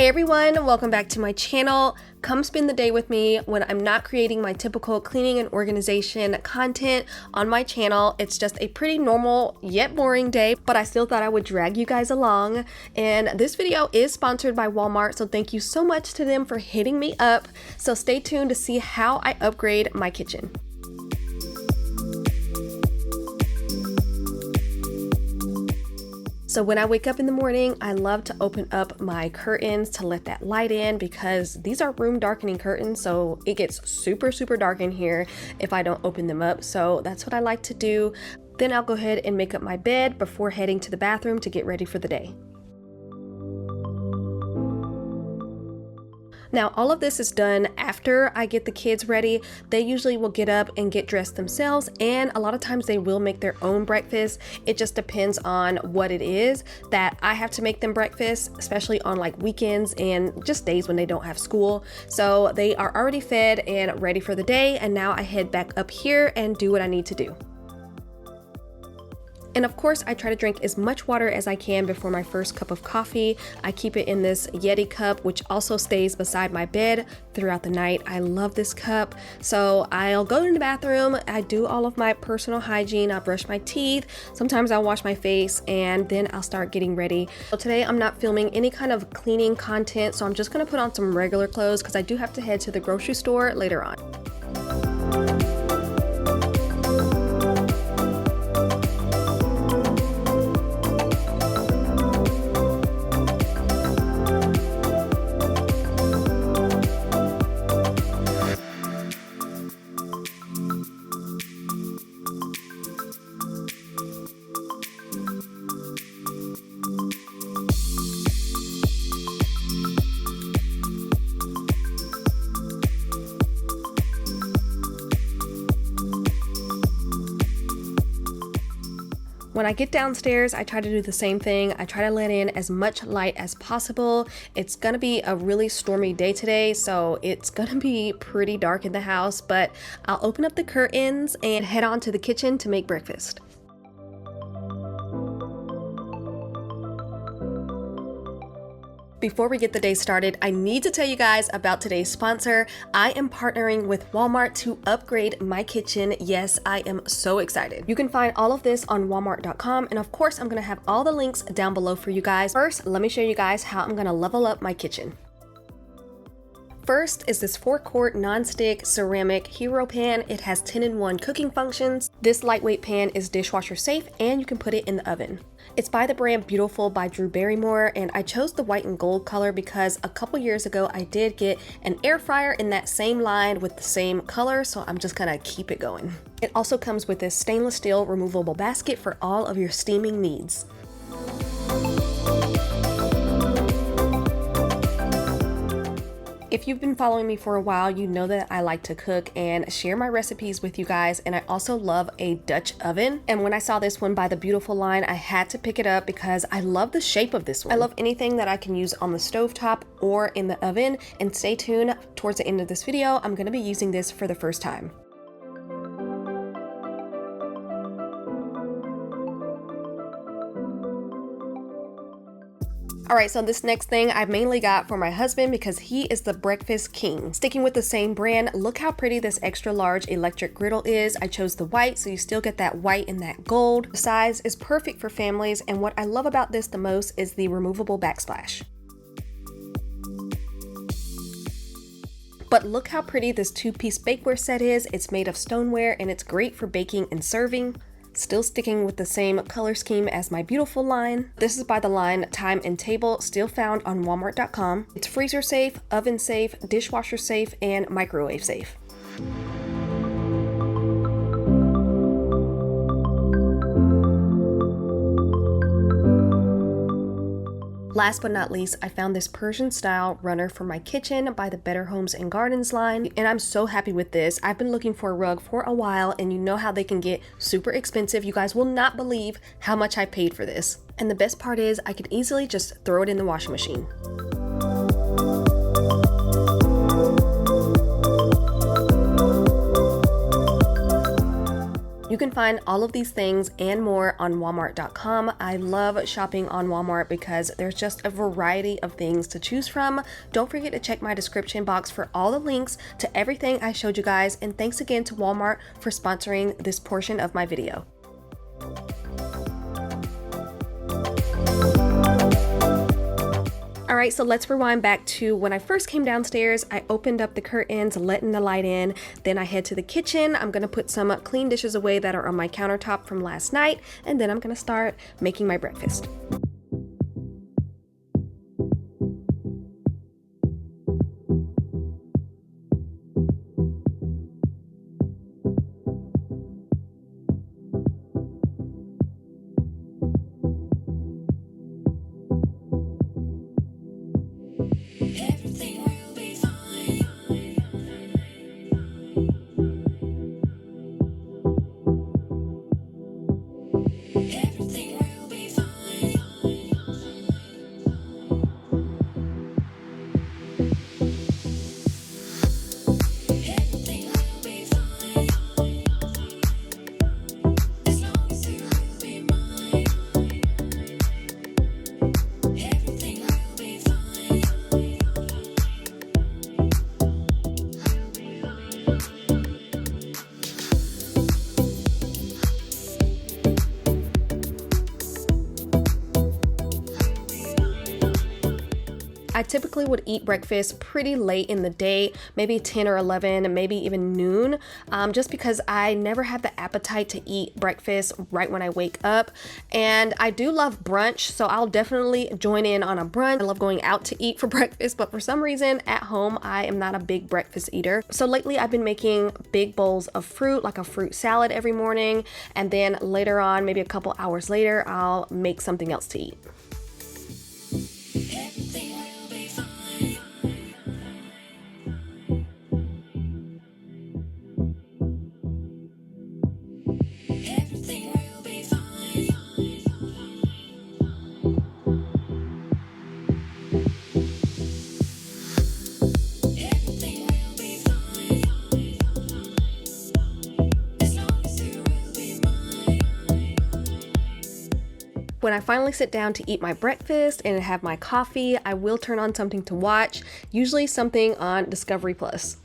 Hey everyone, welcome back to my channel. Come spend the day with me when I'm not creating my typical cleaning and organization content on my channel. It's just a pretty normal yet boring day, but I still thought I would drag you guys along. And this video is sponsored by Walmart, so thank you so much to them for hitting me up. So stay tuned to see how I upgrade my kitchen. So when I wake up in the morning, I love to open up my curtains to let that light in because these are room darkening curtains, so it gets super dark in here if I don't open them up. So that's what I like to do. Then I'll go ahead and make up my bed before heading to the bathroom to get ready for the day. Now, all of this is done after I get the kids ready. They usually will get up and get dressed themselves, and a lot of times they will make their own breakfast. It just depends on what it is that I have to make them breakfast, especially on like weekends and just days when they don't have school. So they are already fed and ready for the day, and now I head back up here and do what I need to do. And of course, I try to drink as much water as I can before my first cup of coffee. I keep it in this Yeti cup, which also stays beside my bed throughout the night. I love this cup. So I'll go in the bathroom, I do all of my personal hygiene, I'll brush my teeth, sometimes I'll wash my face, and then I'll start getting ready. So today I'm not filming any kind of cleaning content, so I'm just gonna put on some regular clothes because I do have to head to the grocery store later on. When I get downstairs, I try to do the same thing. I try to let in as much light as possible. It's gonna be a really stormy day today, so it's gonna be pretty dark in the house, but I'll open up the curtains and head on to the kitchen to make breakfast. Before we get the day started, I need to tell you guys about today's sponsor. I am partnering with Walmart to upgrade my kitchen. Yes, I am so excited. You can find all of this on walmart.com, and of course, I'm gonna have all the links down below for you guys. First, let me show you guys how I'm gonna level up my kitchen. First is this 4-quart non-stick ceramic hero pan. It has 10-in-1 cooking functions. This lightweight pan is dishwasher safe and you can put it in the oven. It's by the brand Beautiful by Drew Barrymore, and I chose the white and gold color because a couple years ago I did get an air fryer in that same line with the same color, so I'm just gonna keep it going. It also comes with this stainless steel removable basket for all of your steaming needs. If you've been following me for a while, you know that I like to cook and share my recipes with you guys, and I also love a Dutch oven. And when I saw this one by the Beautiful line, I had to pick it up because I love the shape of this one. I love anything that I can use on the stovetop or in the oven, and stay tuned towards the end of this video. I'm gonna be using this for the first time. Alright, so this next thing I mainly got for my husband because he is the breakfast king. Sticking with the same brand, look how pretty this extra large electric griddle is. I chose the white, so you still get that white and that gold. The size is perfect for families, and what I love about this the most is the removable backsplash. But look how pretty this 2-piece bakeware set is. It's made of stoneware and it's great for baking and serving. Still sticking with the same color scheme as my Beautiful line. This is by the line Time and Table, still found on walmart.com. It's freezer safe, oven safe, dishwasher safe, and microwave safe. Last but not least, I found this Persian style runner for my kitchen by the Better Homes and Gardens line, and I'm so happy with this. I've been looking for a rug for a while, and you know how they can get super expensive. You guys will not believe how much I paid for this. And the best part is I could easily just throw it in the washing machine. You can find all of these things and more on Walmart.com. I love shopping on Walmart because there's just a variety of things to choose from. Don't forget to check my description box for all the links to everything I showed you guys, and thanks again to Walmart for sponsoring this portion of my video. Alright, so let's rewind back to when I first came downstairs. I opened up the curtains, letting the light in. Then I head to the kitchen. I'm going to put some clean dishes away that are on my countertop from last night. And then I'm going to start making my breakfast. I typically would eat breakfast pretty late in the day, maybe 10 or 11, maybe even noon, just because I never have the appetite to eat breakfast right when I wake up. And I do love brunch, so I'll definitely join in on a brunch. I love going out to eat for breakfast, but for some reason at home, I am not a big breakfast eater. So lately I've been making big bowls of fruit, like a fruit salad every morning. And then later on, maybe a couple hours later, I'll make something else to eat. When I finally sit down to eat my breakfast and have my coffee, I will turn on something to watch, usually something on Discovery Plus.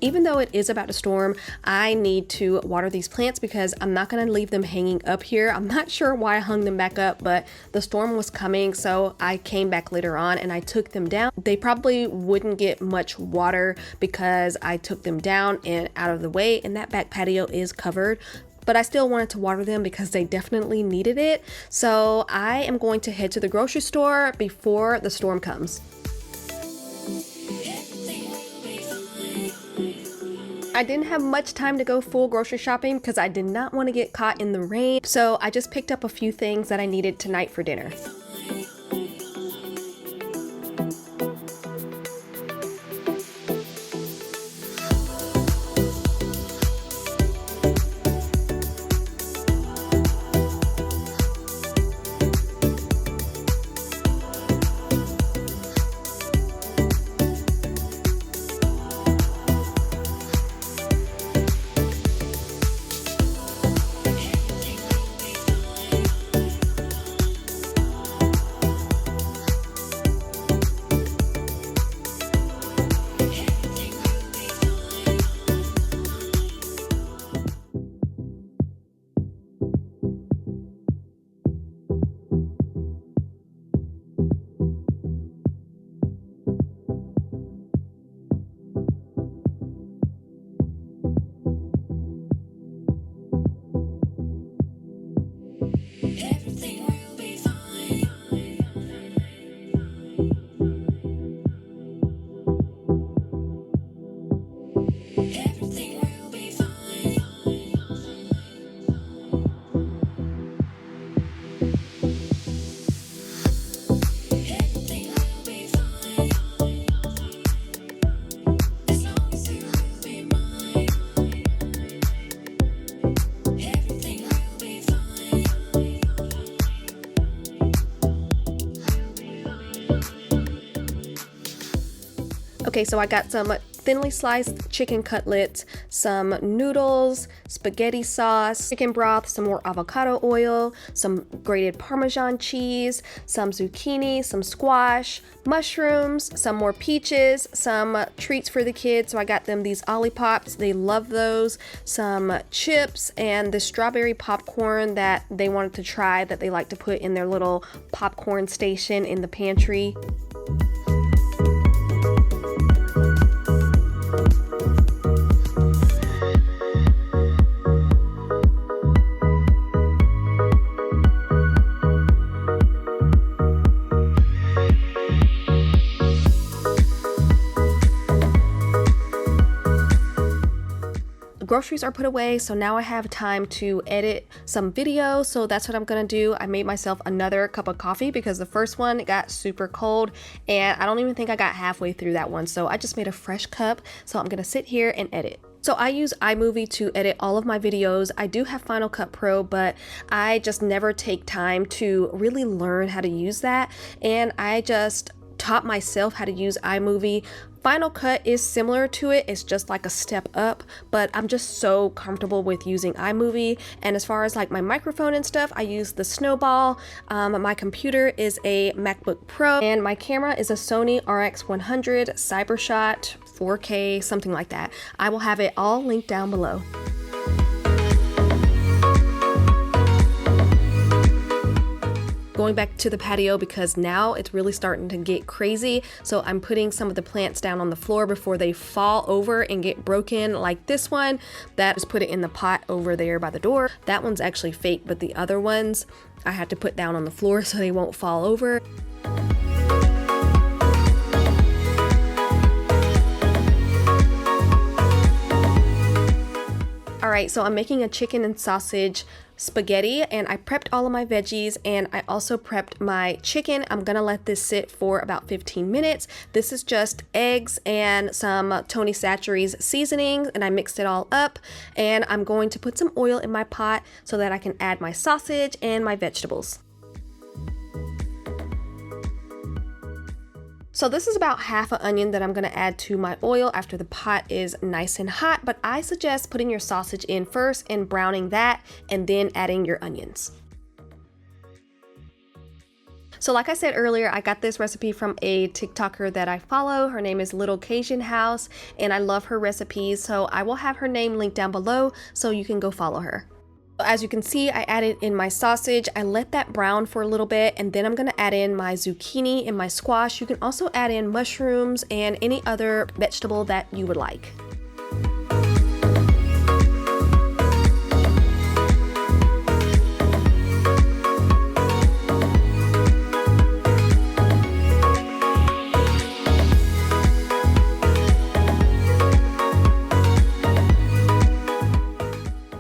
Even though it is about to storm, I need to water these plants because I'm not going to leave them hanging up here. I'm not sure why I hung them back up, but the storm was coming, so I came back later on and I took them down. They probably wouldn't get much water because I took them down and out of the way, and that back patio is covered. But I still wanted to water them because they definitely needed it. So I am going to head to the grocery store before the storm comes. I didn't have much time to go full grocery shopping because I did not want to get caught in the rain, so I just picked up a few things that I needed tonight for dinner. Okay, so I got some thinly sliced chicken cutlets, some noodles, spaghetti sauce, chicken broth, some more avocado oil, some grated Parmesan cheese, some zucchini, some squash, mushrooms, some more peaches, some treats for the kids. So I got them these Ollipops, they love those, some chips, and the strawberry popcorn that they wanted to try that they like to put in their little popcorn station in the pantry. Groceries are put away, so now I have time to edit some videos, so that's what I'm gonna do. I made myself another cup of coffee because the first one got super cold and I don't even think I got halfway through that one, so I just made a fresh cup. So I'm gonna sit here and edit. So I use iMovie to edit all of my videos. I do have Final Cut Pro, but I just never take time to really learn how to use that, and I just taught myself how to use iMovie. Final Cut is similar to it, it's just like a step up, but I'm just so comfortable with using iMovie. And as far as like my microphone and stuff, I use the Snowball. My computer is a MacBook Pro, and my camera is a Sony RX100 Cybershot 4K, something like that. I will have it all linked down below. Going back to the patio because now it's really starting to get crazy, so I'm putting some of the plants down on the floor before they fall over and get broken, like this one that is put it in the pot over there by the door. That one's actually fake, but the other ones I had to put down on the floor so they won't fall over. Alright, so I'm making a chicken and sausage spaghetti, and I prepped all of my veggies, and I also prepped my chicken. I'm gonna let this sit for about 15 minutes. This is just eggs and some Tony Chachere's seasoning, and I mixed it all up, and I'm going to put some oil in my pot so that I can add my sausage and my vegetables. So this is about half an onion that I'm going to add to my oil after the pot is nice and hot, but I suggest putting your sausage in first and browning that and then adding your onions. So like I said earlier, I got this recipe from a TikToker that I follow. Her name is Little Cajun House, and I love her recipes, so I will have her name linked down below so you can go follow her. As you can see, I added in my sausage. I let that brown for a little bit, and then I'm going to add in my zucchini and my squash. You can also add in mushrooms and any other vegetable that you would like.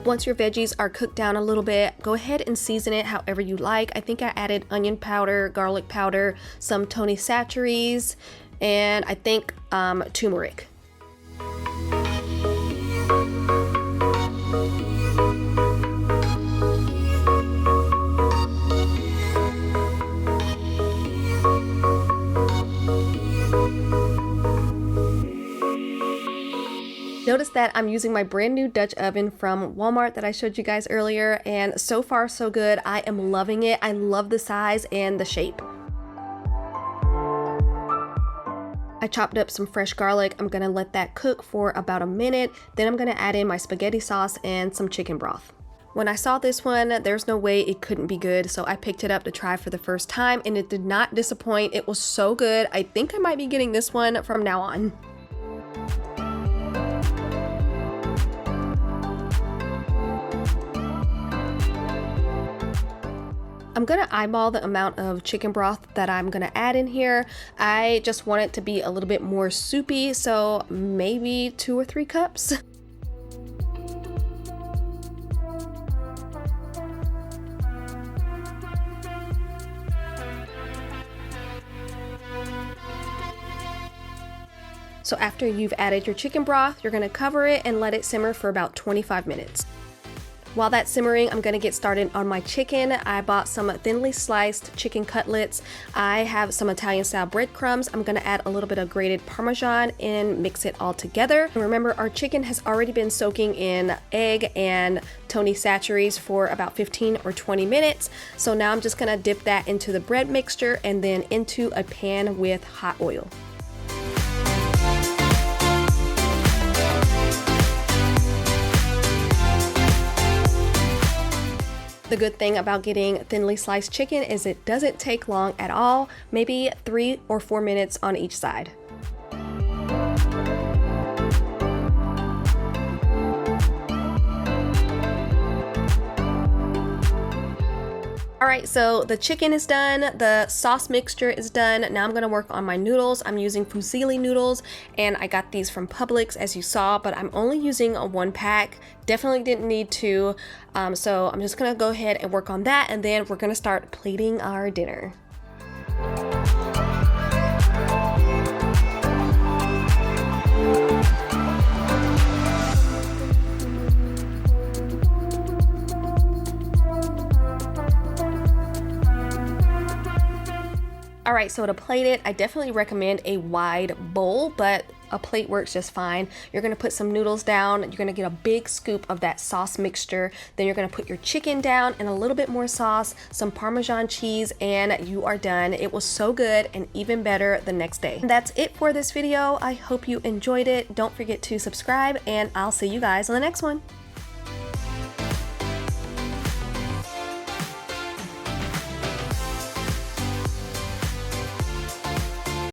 Once your veggies are cooked down a little bit, go ahead and season it however you like. I think I added onion powder, garlic powder, some Tony Chachere's, and I think turmeric. Notice that I'm using my brand new Dutch oven from Walmart that I showed you guys earlier, and so far so good. I am loving it. I love the size and the shape. I chopped up some fresh garlic. I'm gonna let that cook for about a minute. Then I'm gonna add in my spaghetti sauce and some chicken broth. When I saw this one, there's no way it couldn't be good, so I picked it up to try for the first time, and it did not disappoint. It was so good. I think I might be getting this one from now on. I'm gonna eyeball the amount of chicken broth that I'm gonna add in here. I just want it to be a little bit more soupy, so maybe 2 or 3 cups. So after you've added your chicken broth, you're gonna cover it and let it simmer for about 25 minutes. While that's simmering, I'm gonna get started on my chicken. I bought some thinly sliced chicken cutlets. I have some Italian style breadcrumbs. I'm gonna add a little bit of grated Parmesan and mix it all together. And remember, our chicken has already been soaking in egg and Tony Chachere's for about 15 or 20 minutes. So now I'm just gonna dip that into the bread mixture and then into a pan with hot oil. The good thing about getting thinly sliced chicken is it doesn't take long at all, maybe 3 or 4 minutes on each side. Alright, so the chicken is done, the sauce mixture is done. Now I'm going to work on my noodles. I'm using fusilli noodles, and I got these from Publix as you saw, but I'm only using a 1-pack. Definitely didn't need to, so I'm just going to go ahead and work on that, and then we're going to start plating our dinner. Alright, so to plate it, I definitely recommend a wide bowl, but a plate works just fine. You're going to put some noodles down, you're going to get a big scoop of that sauce mixture, then you're going to put your chicken down and a little bit more sauce, some Parmesan cheese, and you are done. It was so good and even better the next day. And that's it for this video. I hope you enjoyed it. Don't forget to subscribe, and I'll see you guys on the next one.